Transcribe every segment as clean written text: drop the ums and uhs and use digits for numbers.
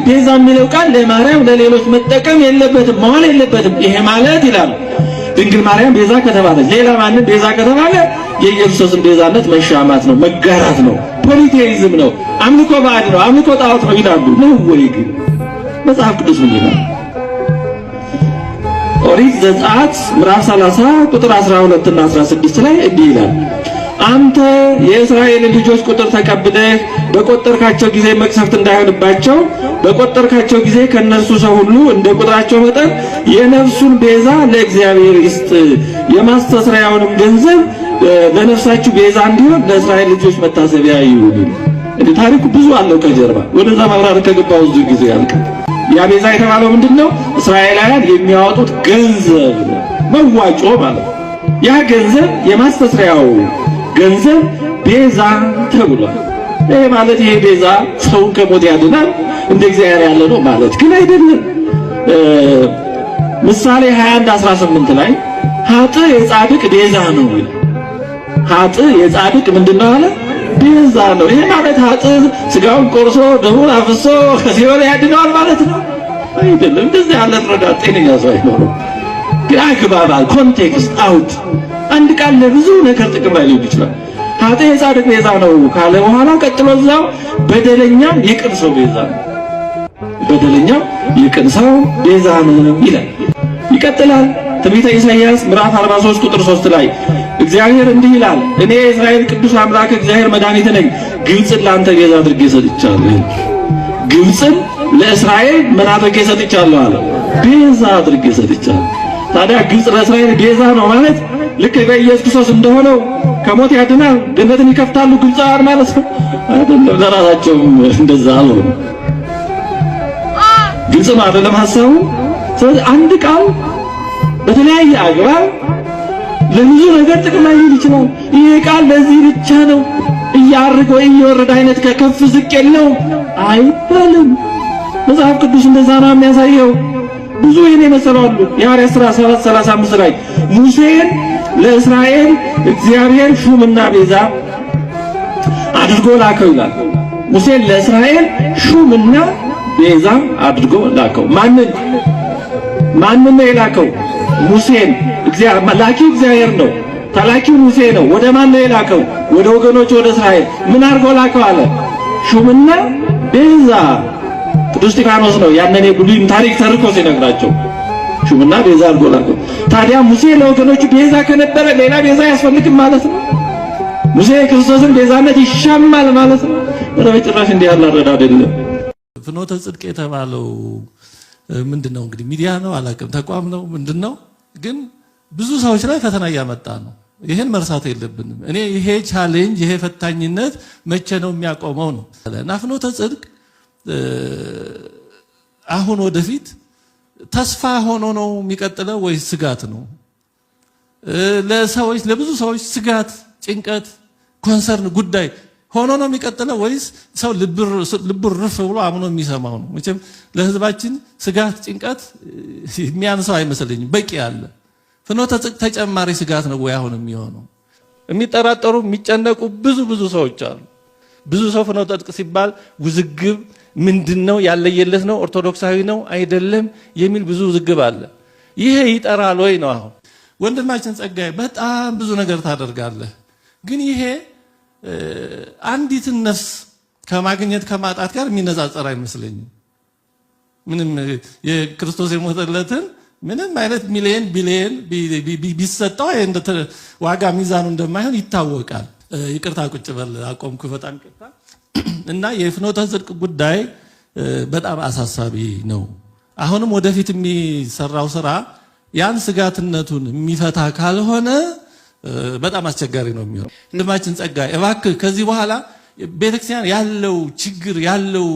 ቤዛ የሚለው ቃል ለማርያም ለሌሎች መጠቀም የለበትም መዋል የለበትም። ይሄ ማለት ይላሉ ድንግል ማርያም ቤዛ ከተባለች ሌላ ማንም ቤዛ ከተባለ የኢየሱስን ቤዛነት መሻማት ነው፣ መጋራት ነው፣ ፖሊቴይዝም ነው፣ አምልኮ ባዕድ ነው፣ አምልኮ ጣዖት ነው ይላሉ። ነው ወይ ግን መጽሐፍ ቅዱስ ምን ይላል? ኦሪት ዘጸአት ምዕራፍ 30 ቁጥር 12 እና 16 ላይ እንዲህ ይላል አንተ የእስራኤል ልጆች ቁጥር ተቀብለህ በቆጠርካቸው ጊዜ መቅሰፍት እንዳይሆንባቸው በቆጠርካቸው ጊዜ ከነርሱ ሰው ሁሉ እንደ ቁጥራቸው መጠን የነፍሱን ቤዛ ለእግዚአብሔር ይስጥ፣ የማስተስሪያውንም ገንዘብ ለነፍሳችሁ ቤዛ እንዲሆን ለእስራኤል ልጆች መታሰቢያ ይሁን። እንግዲህ ታሪኩ ብዙ አለው ከጀርባ ወደዛ ማብራሪያ ከገባው ብዙ ጊዜ ያልቃል። ያ ቤዛ የተባለው ምንድነው? እስራኤላውያን የሚያወጡት ገንዘብ መዋጮ ማለት ነው። ያ ገንዘብ የማስተስሪያው ገንዘብ ቤዛ ተብሏል። ይሄ ማለት ይሄ ቤዛ ሰውን ከሞት ያድናል እንደ እግዚአብሔር ያለ ነው ማለት ግን አይደለም። ምሳሌ 21:18 ላይ ኃጥእ የጻድቅ ቤዛ ነው ይላል። ኃጥእ የጻድቅ ምንድነው አለ? ቤዛ ነው። ይሄ ማለት ኃጥእ ስጋውን ቆርሶ ደሙን አፍሶ ከሲኦል ያድነዋል ማለት ነው አይደለም። እንደዚህ ያለ ረዳት ጤነኛ ሰው አይኖርም። ግን አግባባል ኮንቴክስት አውት አንድ ቃል ለብዙ ነገር ጥቅም ላይ ሊውል ይችላል። ኃጥእ የጻድቅ ቤዛ ነው ካለ በኋላ ቀጥሎ እዛው በደለኛም የቅን ሰው ቤዛ ነው፣ በደለኛም የቅን ሰው ቤዛ ነው ይላል። ይቀጥላል። ትንቢተ ኢሳይያስ ምዕራፍ 43 ቁጥር 3 ላይ እግዚአብሔር እንዲህ ይላል እኔ የእስራኤል ቅዱስ አምላክ እግዚአብሔር መድኃኒት ነኝ፣ ግብፅን ለአንተ ቤዛ አድርጌ ሰጥቻለሁ። ግብፅን ለእስራኤል ምን አድርጌ ሰጥቻለሁ አለ? ቤዛ አድርጌ ሰጥቻለሁ። ታዲያ ግብፅ ለእስራኤል ቤዛ ነው ማለት ልክ በኢየሱስ ክርስቶስ እንደሆነው ከሞት ያድናል ገነትን ይከፍታሉ ግብፃውያን ማለት ነው አይደለም። ለራሳቸውም እንደዛ አልሆነ ግልጽ ነው አይደለም ሐሳቡ። ስለዚህ አንድ ቃል በተለያየ አግባብ ለብዙ ነገር ጥቅም ላይ ሊውል ይችላል። ይሄ ቃል ለዚህ ብቻ ነው እያርግ ወይ እየወረደ አይነት ከከፍ ዝቅ የለውም አይባልም። መጽሐፍ ቅዱስ እንደዛ ነው የሚያሳየው። ብዙ ይሄን የመሰላሉ የሐዋርያት ሥራ 7:35 ላይ ሙሴን ለእስራኤል እግዚአብሔር ሹምና ቤዛ አድርጎ ላከው ይላል። ሙሴን ለእስራኤል ሹምና ቤዛ አድርጎ ላከው። ማንን ነው የላከው? ሙሴን። ላኪው እግዚአብሔር ነው፣ ተላኪው ሙሴ ነው። ወደ ማን ነው የላከው? ወደ ወገኖች ወደ እስራኤል። ምን አድርጎ ላከው አለ? ሹምና ቤዛ። ቅዱስ እስጢፋኖስ ነው ያንን የብሉይን ታሪክ ተርኮ ሲነግራቸው ሹምና ቤዛ አድርጎ ላከው። ታዲያ ሙሴ ለወገኖቹ ቤዛ ከነበረ ሌላ ቤዛ ያስፈልግም ማለት ነው? ሙሴ የክርስቶስን ቤዛነት ይሻማል ማለት ነው? በጭራሽ እንዲህ ያለ አረዳድ አይደለም። ፍኖተ ጽድቅ የተባለው ምንድነው? እንግዲህ ሚዲያ ነው አላውቅም፣ ተቋም ነው ምንድነው? ግን ብዙ ሰዎች ላይ ፈተና እያመጣ ነው። ይሄን መርሳት የለብንም። እኔ ይሄ ቻሌንጅ ይሄ ፈታኝነት መቼ ነው የሚያቆመው ነው እና ፍኖተ ጽድቅ አሁን ወደፊት ተስፋ ሆኖ ነው የሚቀጥለው ወይስ ስጋት ነው? ለሰዎች ለብዙ ሰዎች ስጋት፣ ጭንቀት፣ ኮንሰርን ጉዳይ ሆኖ ነው የሚቀጥለው ወይስ ሰው ልብ ርፍ ብሎ አምኖ የሚሰማው ነው? መቼም ለህዝባችን ስጋት፣ ጭንቀት የሚያንሰው አይመስለኝም። በቂ አለ። ፍኖተ ጽድቅ ተጨማሪ ስጋት ነው ወይ አሁን የሚሆነው? የሚጠራጠሩ የሚጨነቁ ብዙ ሰዎች አሉ። ብዙ ሰው ፍኖተ ጽድቅ ሲባል ውዝግብ ምንድነው? ያለየለት ነው? ኦርቶዶክሳዊ ነው አይደለም የሚል ብዙ ውዝግብ አለ። ይሄ ይጠራል ወይ ነው? አሁን ወንድማችን ጸጋዬ በጣም ብዙ ነገር ታደርጋለህ፣ ግን ይሄ አንዲትን ነፍስ ከማግኘት ከማጣት ጋር የሚነጻጸር አይመስለኝም። ምንም የክርስቶስ የሞተለትን ምንም አይነት ሚሊየን ቢሊየን ቢሰጠው ዋጋ ሚዛኑ እንደማይሆን ይታወቃል። ይቅርታ ቁጭ በል አቆምኩ። በጣም ይቅርታ። እና የፍኖተ ጽድቅ ጉዳይ በጣም አሳሳቢ ነው። አሁንም ወደፊት የሚሰራው ስራ ያን ስጋትነቱን የሚፈታ ካልሆነ በጣም አስቸጋሪ ነው የሚሆነው። ወንድማችን ጸጋዬ እባክህ ከዚህ በኋላ ቤተክርስቲያን ያለው ችግር ያለው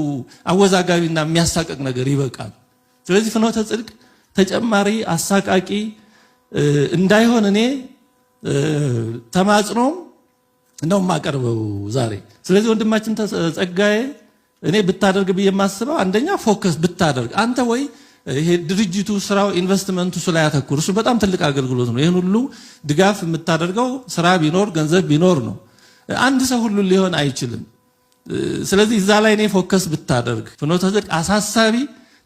አወዛጋቢና የሚያሳቀቅ ነገር ይበቃል። ስለዚህ ፍኖተ ጽድቅ ተጨማሪ አሳቃቂ እንዳይሆን እኔ ተማጽኖም ነው የማቀርበው ዛሬ። ስለዚህ ወንድማችን ጸጋዬ እኔ ብታደርግ ብዬ የማስበው አንደኛ ፎከስ ብታደርግ አንተ ወይ ይሄ ድርጅቱ ስራው ኢንቨስትመንቱ ላይ ያተኩር። እሱ በጣም ትልቅ አገልግሎት ነው። ይሄን ሁሉ ድጋፍ የምታደርገው ስራ ቢኖር ገንዘብ ቢኖር ነው። አንድ ሰው ሁሉ ሊሆን አይችልም። ስለዚህ እዛ ላይ እኔ ፎከስ ብታደርግ ፍኖተ ጽድቅ አሳሳቢ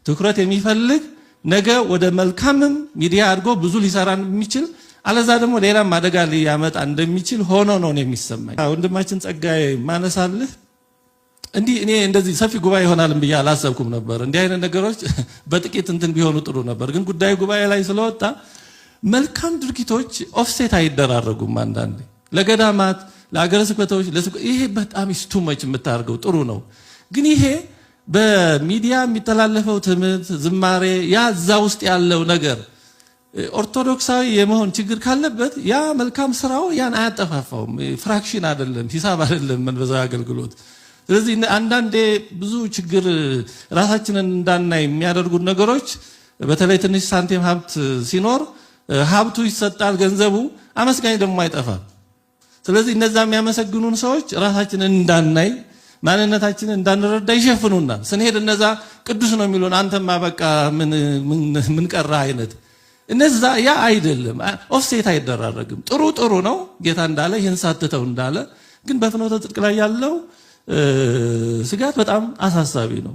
ትኩረት የሚፈልግ ነገ ወደ መልካምም ሚዲያ አድርጎ ብዙ ሊሰራን የሚችል አለዛ ደግሞ ሌላም አደጋ ሊያመጣ እንደሚችል ሆኖ ነው የሚሰማኝ። ወንድማችን ጸጋዬ ማነሳልህ እንዲህ እኔ እንደዚህ ሰፊ ጉባኤ ይሆናል ብዬ አላሰብኩም ነበር። እንዲህ አይነት ነገሮች በጥቂት እንትን ቢሆኑ ጥሩ ነበር። ግን ጉዳዩ ጉባኤ ላይ ስለወጣ መልካም ድርጊቶች ኦፍሴት አይደራረጉም። አንዳንዴ ለገዳማት ለአገረ ስብከቶች ይሄ በጣም ኢስቱመች የምታደርገው ጥሩ ነው። ግን ይሄ በሚዲያ የሚተላለፈው ትምህርት ዝማሬ ያ እዛ ውስጥ ያለው ነገር ኦርቶዶክሳዊ የመሆን ችግር ካለበት ያ መልካም ስራው ያን አያጠፋፋውም። ፍራክሽን አይደለም፣ ሂሳብ አይደለም መንፈሳዊ አገልግሎት። ስለዚህ አንዳንዴ ብዙ ችግር ራሳችንን እንዳናይ የሚያደርጉት ነገሮች በተለይ ትንሽ ሳንቲም ሀብት ሲኖር ሀብቱ ይሰጣል፣ ገንዘቡ አመስጋኝ ደግሞ አይጠፋም። ስለዚህ እነዛ የሚያመሰግኑን ሰዎች ራሳችንን እንዳናይ ማንነታችንን እንዳንረዳ ይሸፍኑናል። ስንሄድ እነዛ ቅዱስ ነው የሚሉን አንተማ በቃ ምን ቀራ አይነት እነዛ ያ አይደለም። ኦፍሴት አይደራረግም። ጥሩ ነው ጌታ እንዳለ ይህን ሳትተው እንዳለ። ግን በፍኖተ ጽድቅ ላይ ያለው ስጋት በጣም አሳሳቢ ነው።